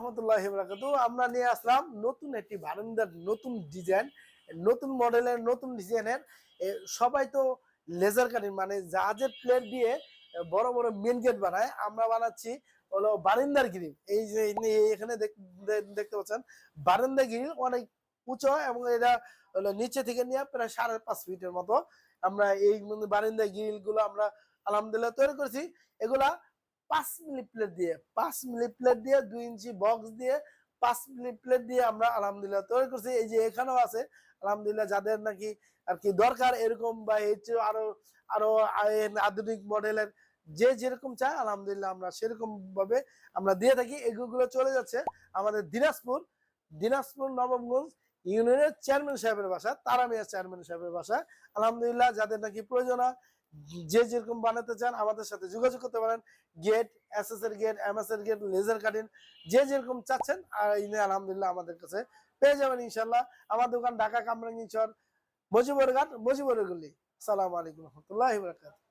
রহমতুল্লাহি ওয়া বারাকাতুহু। আমরা নিয়ে আসলাম নতুন একটি বারান্দার নতুন ডিজাইন, নতুন মডেলের নতুন ডিজাইনের। সবাই তো লেজার কাটিং মানে জাহাজের প্লেট দিয়ে বড় বড় মেন গেট বানায়, আমরা বানাচ্ছি হলো বারান্দার গ্রিল। এই যে এখানে দেখতে পাচ্ছেন বারান্দা গ্রিল অনেক উঁচু এবং এটা হলো নিচে থেকে নিয়ে প্রায় 5.5 ফিটের মতো। আমরা এই বারান্দা গ্রিল গুলো আমরা আলহামদুলিল্লাহ তৈরি করেছি। এগুলা 5 মিলি প্লেট দিয়ে 5 মিলি প্লেট দিয়ে 2 ইঞ্চি বক্স দিয়ে 5 মিলি প্লেট দিয়ে আমরা আলহামদুলিল্লাহ তৈরি করছি। এই যে এখানেও আছে আলহামদুলিল্লাহ, যাদের নাকি আর কি দরকার এরকম বা এর চেয়ে আরো আরো আধুনিক মডেলের যে যেরকম চায় আলহামদুলিল্লাহ আমরা সেরকম ভাবে আমরা দিয়ে থাকি। এগুলো চলে যাচ্ছে আমাদের দিনাজপুর নবমগঞ্জ ইউনিয়নের চেয়ারম্যান সাহেবের বাসা, তারা মিয়া চেয়ারম্যান সাহেবের বাসা। আলহামদুলিল্লাহ, যাদের নাকি প্রয়োজন যে যেরকম বানাতে চান আমাদের সাথে যোগাযোগ করতে পারেন। গেট, এসএস এর গেট, এমএস এর গেট, লেজার কাটিং যে যেরকম চাচ্ছেন আর আলহামদুলিল্লাহ আমাদের কাছে পেয়ে যাবেন ইনশাল্লাহ। আমার দোকান ঢাকা কামরাঙ্গীরচর, মজিবর ঘাট, মজিবরের গলি। আসসালামু আলাইকুম রহমতুল্লাহি ওয়া বারাকাতুহু।